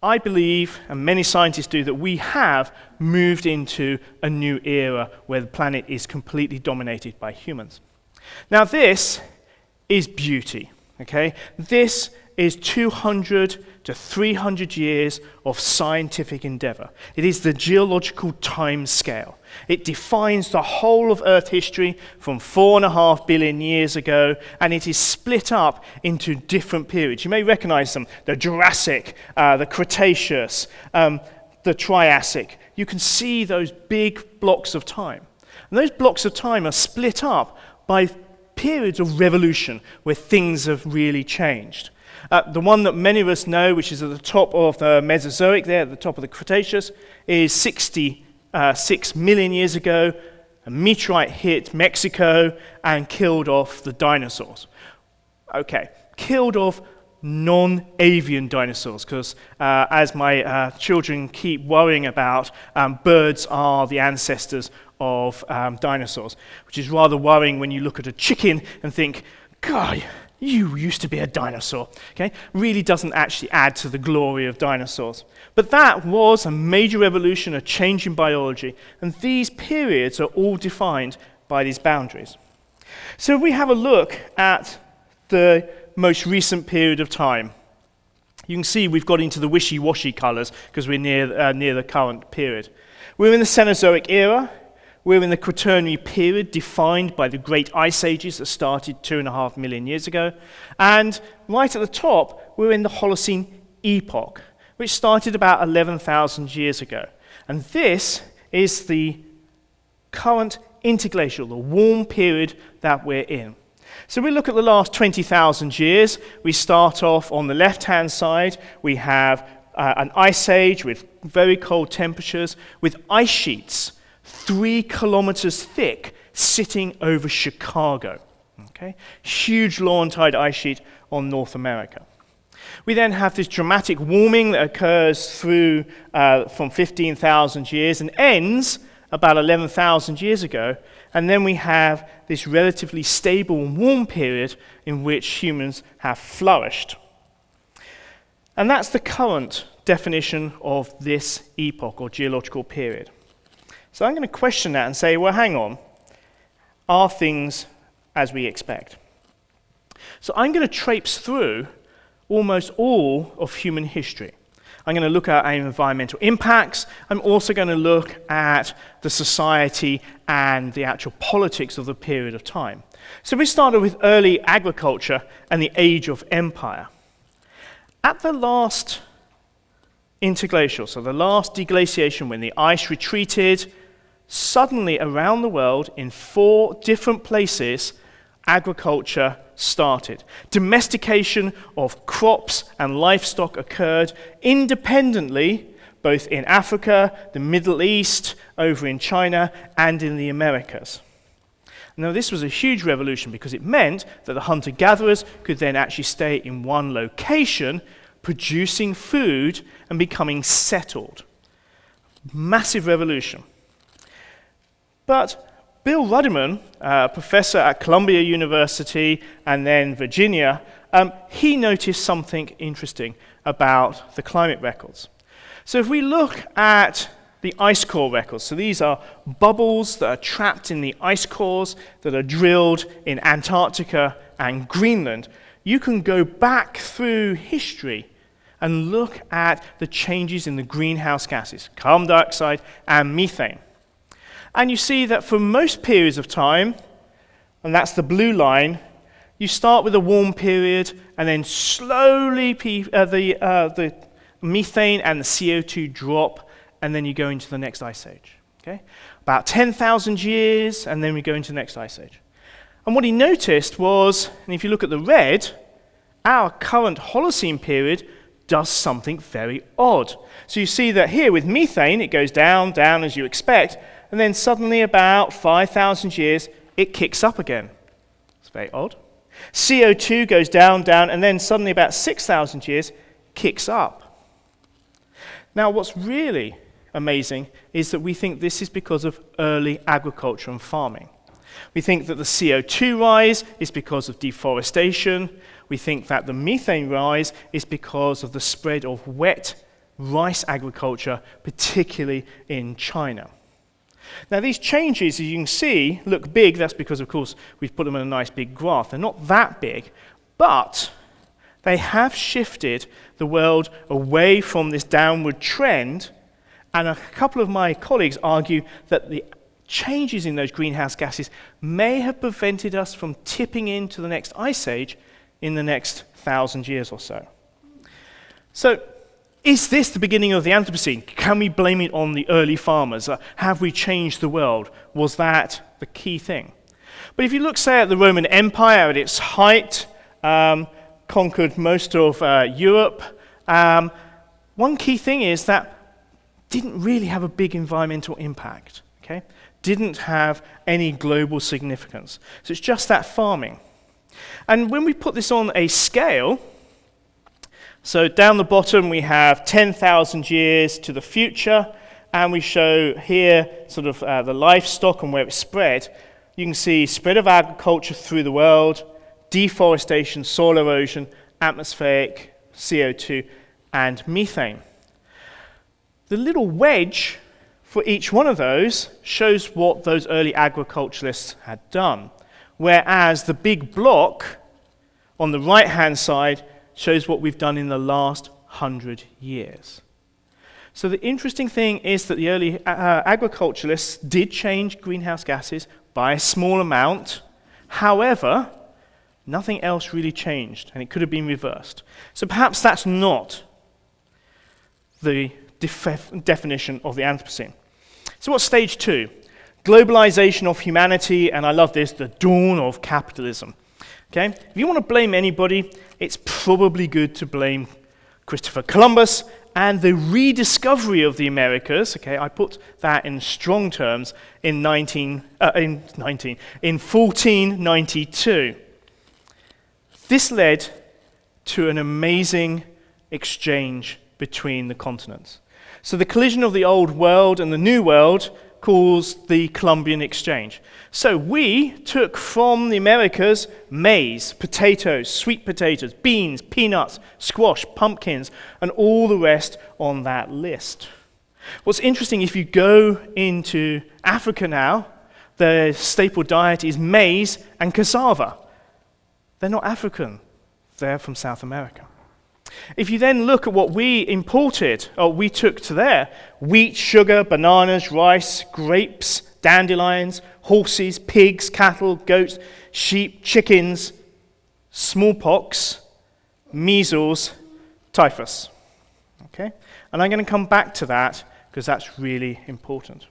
I believe, and many scientists do, that we have moved into a new era where the planet is completely dominated by humans. Now this is beauty, okay? This is 200 to 300 years of scientific endeavor. It is the geological time scale. It defines the whole of Earth history from 4.5 billion years ago, and it is split up into different periods. You may recognize them: the Jurassic, the Cretaceous, the Triassic. You can see those big blocks of time. And those blocks of time are split up by periods of revolution where things have really changed. The one that many of us know, which is at the top of the Mesozoic there, at the top of the Cretaceous, is 66 million years ago. A meteorite hit Mexico and killed off the dinosaurs. Okay, killed off non-avian dinosaurs, because as my children keep worrying about, birds are the ancestors of dinosaurs, which is rather worrying when you look at a chicken and think, God, you used to be a dinosaur. Okay, really doesn't actually add to the glory of dinosaurs. But that was a major revolution, a change in biology, and these periods are all defined by these boundaries. So if we have a look at the most recent period of time, you can see we've got into the wishy-washy colors because we're near the current period. We're in the Cenozoic era. We're in the Quaternary period, defined by the great ice ages that started 2.5 million years ago. And right at the top, we're in the Holocene epoch, which started about 11,000 years ago. And this is the current interglacial, the warm period that we're in. So we look at the last 20,000 years. We start off on the left-hand side. We have an ice age with very cold temperatures, with ice sheets 3 kilometers thick, sitting over Chicago. Okay? Huge Laurentide ice sheet on North America. We then have this dramatic warming that occurs through from 15,000 years and ends about 11,000 years ago. And then we have this relatively stable and warm period in which humans have flourished. And that's the current definition of this epoch or geological period. So I'm going to question that and say, well, hang on. Are things as we expect? So I'm going to traipse through almost all of human history. I'm going to look at our environmental impacts. I'm also going to look at the society and the actual politics of the period of time. So we started with early agriculture and the age of empire. At the last interglacial, so the last deglaciation, when the ice retreated, suddenly around the world, in 4 different places, agriculture started. Domestication of crops and livestock occurred independently, both in Africa, the Middle East, over in China, and in the Americas. Now, this was a huge revolution because it meant that the hunter-gatherers could then actually stay in one location, producing food and becoming settled. Massive revolution. But Bill Rudiman, professor at Columbia University and then Virginia, he noticed something interesting about the climate records. So if we look at the ice core records, so these are bubbles that are trapped in the ice cores that are drilled in Antarctica and Greenland, you can go back through history and look at the changes in the greenhouse gases, carbon dioxide and methane. And you see that for most periods of time, and that's the blue line, you start with a warm period, and then slowly the methane and the CO2 drop, and then you go into the next ice age. Okay? About 10,000 years, and then we go into the next ice age. And what he noticed was, and if you look at the red, our current Holocene period does something very odd. So you see that here with methane, it goes down, down as you expect, and then suddenly about 5,000 years, it kicks up again. It's very odd. CO2 goes down, down, and then suddenly about 6,000 years, kicks up. Now, what's really amazing is that we think this is because of early agriculture and farming. We think that the CO2 rise is because of deforestation. We think that the methane rise is because of the spread of wet rice agriculture, particularly in China. Now these changes, as you can see, look big. That's because, of course, we've put them in a nice big graph. They're not that big, but they have shifted the world away from this downward trend, and a couple of my colleagues argue that the changes in those greenhouse gases may have prevented us from tipping into the next ice age in the next 1,000 years or so. So, is this the beginning of the Anthropocene? Can we blame it on the early farmers? Have we changed the world? Was that the key thing? But if you look, say, at the Roman Empire at its height, conquered most of Europe, one key thing is that didn't really have a big environmental impact, okay? Didn't have any global significance. So it's just that farming. And when we put this on a scale, so down the bottom we have 10,000 years to the future, and we show here sort of the livestock and where it's spread. You can see spread of agriculture through the world, deforestation, soil erosion, atmospheric CO2, and methane. The little wedge for each one of those shows what those early agriculturalists had done, whereas the big block on the right-hand side shows what we've done in the last 100 years. So the interesting thing is that the early agriculturalists did change greenhouse gases by a small amount. However, nothing else really changed, and it could have been reversed. So perhaps that's not the definition of the Anthropocene. So what's stage 2? Globalization of humanity, and I love this, the dawn of capitalism. Okay? If you want to blame anybody, it's probably good to blame Christopher Columbus and the rediscovery of the Americas. Okay, I put that in strong terms in 1492. This led to an amazing exchange between the continents. So the collision of the old world and the new world caused the Columbian Exchange. So we took from the Americas maize, potatoes, sweet potatoes, beans, peanuts, squash, pumpkins, and all the rest on that list. What's interesting, if you go into Africa now, the staple diet is maize and cassava. They're not African, they're from South America. If you then look at what we imported, or we took to there, wheat, sugar, bananas, rice, grapes, dandelions, horses, pigs, cattle, goats, sheep, chickens, smallpox, measles, typhus. Okay? And I'm going to come back to that because that's really important.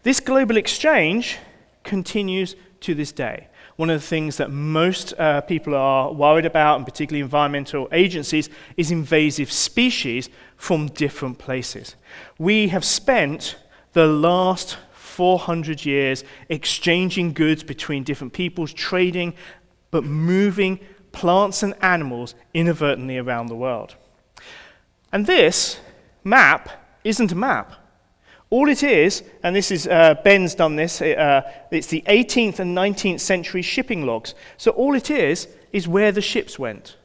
This global exchange continues to this day. One of the things that most people are worried about, and particularly environmental agencies, is invasive species from different places. We have spent the last 400 years exchanging goods between different peoples, trading, but moving plants and animals inadvertently around the world. And this map isn't a map. All it is, and this is, Ben's done this, it's the 18th and 19th century shipping logs. So all it is where the ships went.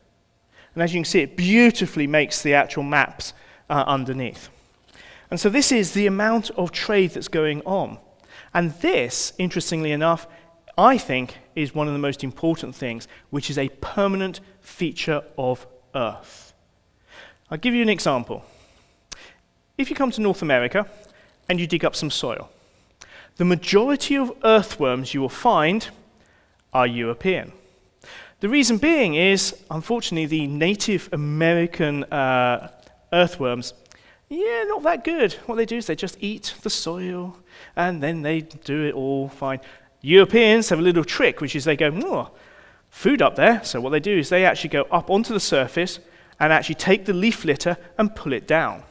And as you can see, it beautifully makes the actual maps underneath. And so this is the amount of trade that's going on. And this, interestingly enough, I think is one of the most important things, which is a permanent feature of Earth. I'll give you an example. If you come to North America, and you dig up some soil, the majority of earthworms you will find are European. The reason being is, unfortunately, the Native American earthworms, not that good. What they do is they just eat the soil, and then they do it all fine. Europeans have a little trick, which is they go, food up there. So what they do is they actually go up onto the surface and actually take the leaf litter and pull it down.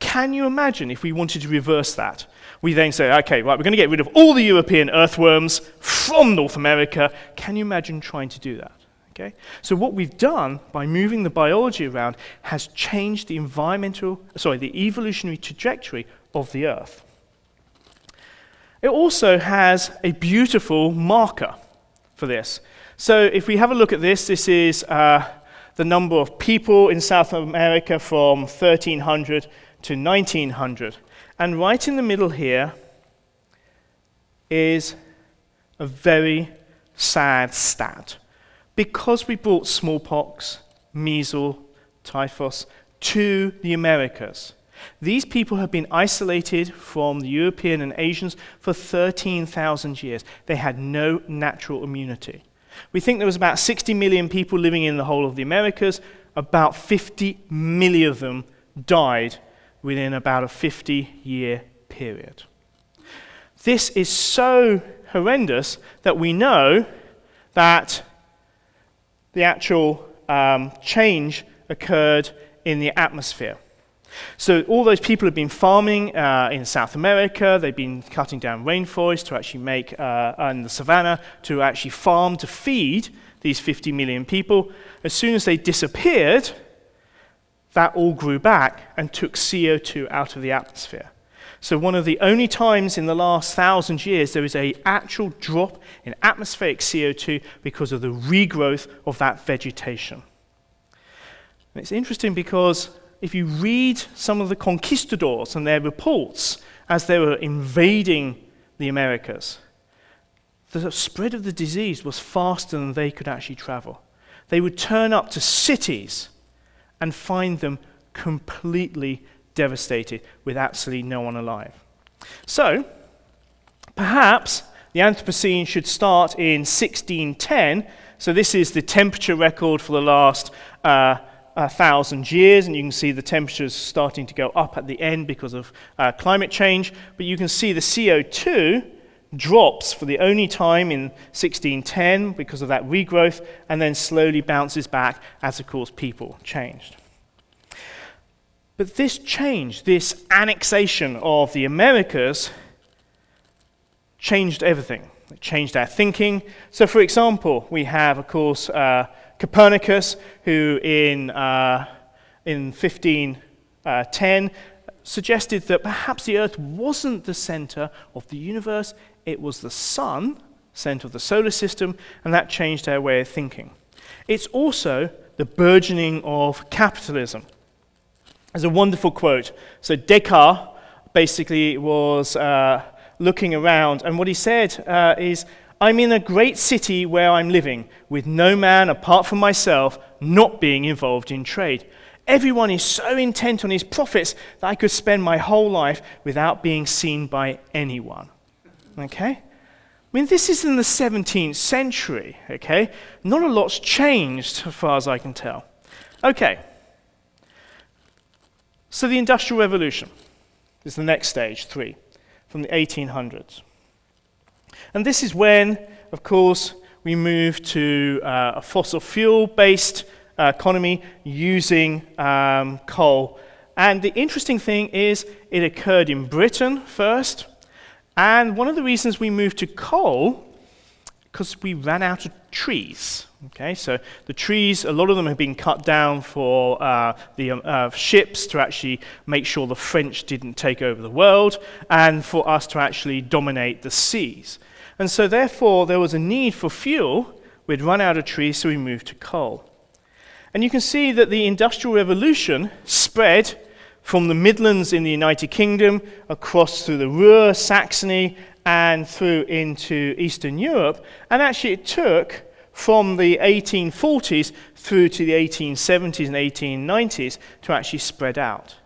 Can you imagine if we wanted to reverse that? We then say, okay, right, we're going to get rid of all the European earthworms from North America. Can you imagine trying to do that? Okay? So what we've done by moving the biology around has changed the evolutionary trajectory of the Earth. It also has a beautiful marker for this. So if we have a look at this, this is the number of people in South America from 1300 to 1900. And right in the middle here is a very sad stat. Because we brought smallpox, measles, typhus to the Americas, these people have been isolated from the European and Asians for 13,000 years. They had no natural immunity. We think there was about 60 million people living in the whole of the Americas. About 50 million of them died within about a 50-year period. This is so horrendous that we know that the actual change occurred in the atmosphere. So all those people have been farming in South America. They've been cutting down rainforests to actually make, in the savannah, to actually farm to feed these 50 million people. As soon as they disappeared, that all grew back and took CO2 out of the atmosphere. So one of the only times in the last 1,000 years there is an actual drop in atmospheric CO2 because of the regrowth of that vegetation. And it's interesting because if you read some of the conquistadors and their reports as they were invading the Americas, the spread of the disease was faster than they could actually travel. They would turn up to cities and find them completely devastated with absolutely no one alive. So, perhaps the Anthropocene should start in 1610. So this is the temperature record for the last 1,000 years, and you can see the temperatures starting to go up at the end because of climate change. But you can see the CO2 drops for the only time in 1610 because of that regrowth, and then slowly bounces back as, of course, people changed. But this change, this annexation of the Americas, changed everything. It changed our thinking. So, for example, we have, of course, Copernicus, who in 1510 suggested that perhaps the Earth wasn't the center of the universe, it was the sun, center of the solar system, and that changed our way of thinking. It's also the burgeoning of capitalism. There's a wonderful quote. So Descartes basically was looking around, and what he said is, "I'm in a great city where I'm living, with no man apart from myself not being involved in trade. Everyone is so intent on his profits that I could spend my whole life without being seen by anyone." Okay? I mean, this is in the 17th century, okay? Not a lot's changed, as far as I can tell. Okay. So the Industrial Revolution is the next stage, 3, from the 1800s. And this is when, of course, we move to a fossil fuel-based economy using coal. And the interesting thing is it occurred in Britain first. And one of the reasons we moved to coal, because we ran out of trees. Okay, so the trees, a lot of them have been cut down for the ships to actually make sure the French didn't take over the world, and for us to actually dominate the seas. And so therefore there was a need for fuel. We'd run out of trees, so we moved to coal. And you can see that the Industrial Revolution spread from the Midlands in the United Kingdom across through the Ruhr, Saxony, and through into Eastern Europe. And actually it took from the 1840s through to the 1870s and 1890s to actually spread out.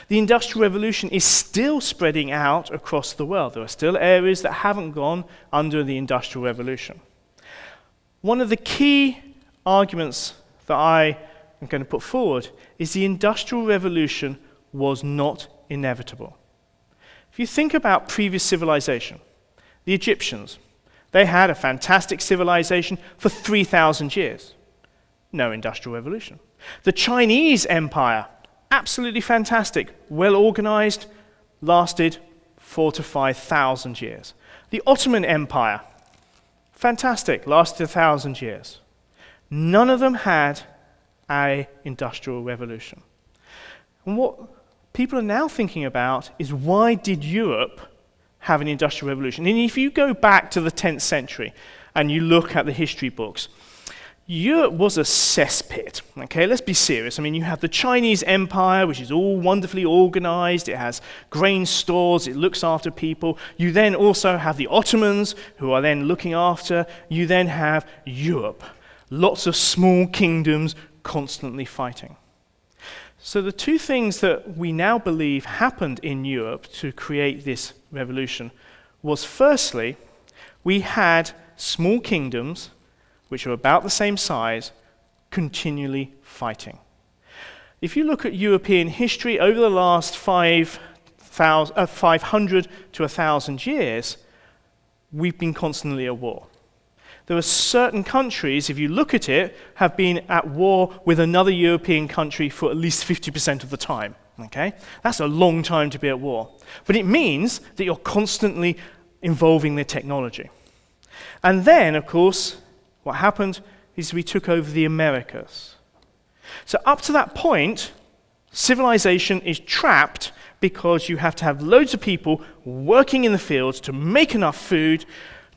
The Industrial Revolution is still spreading out across the world. There are still areas that haven't gone under the Industrial Revolution. One of the key arguments that I am going to put forward is the Industrial Revolution was not inevitable. If you think about previous civilization, the Egyptians, they had a fantastic civilization for 3,000 years. No Industrial Revolution. The Chinese Empire, absolutely fantastic, well organized, lasted 4,000 to 5,000 years. The Ottoman Empire, fantastic, lasted 1,000 years. None of them had an Industrial Revolution. And what people are now thinking about is, why did Europe have an Industrial Revolution? And if you go back to the 10th century and you look at the history books, Europe was a cesspit, okay? Let's be serious. I mean, you have the Chinese Empire, which is all wonderfully organized. It has grain stores. It looks after people. You then also have the Ottomans, who are then looking after. You then have Europe. Lots of small kingdoms constantly fighting. So the two things that we now believe happened in Europe to create this revolution was, firstly, we had small kingdoms which are about the same size, continually fighting. If you look at European history over the last 500 to 1,000 years, we've been constantly at war. There are certain countries, if you look at it, have been at war with another European country for at least 50% of the time. Okay? That's a long time to be at war. But it means that you're constantly involving the technology. And then, of course, what happened is we took over the Americas. So up to that point, civilization is trapped because you have to have loads of people working in the fields to make enough food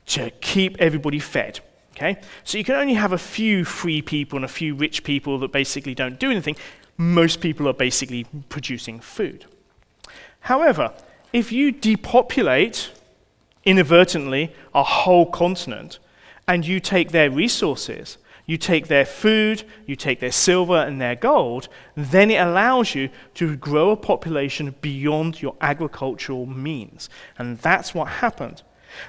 to keep everybody fed. Okay? So you can only have a few free people and a few rich people that basically don't do anything. Most people are basically producing food. However, if you depopulate inadvertently a whole continent, and you take their resources, you take their food, you take their silver and their gold, then it allows you to grow a population beyond your agricultural means. And that's what happened.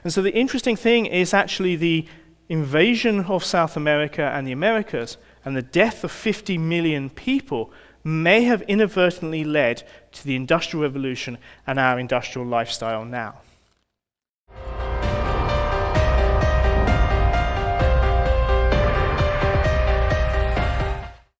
And so the interesting thing is actually the invasion of South America and the Americas and the death of 50 million people may have inadvertently led to the Industrial Revolution and our industrial lifestyle now.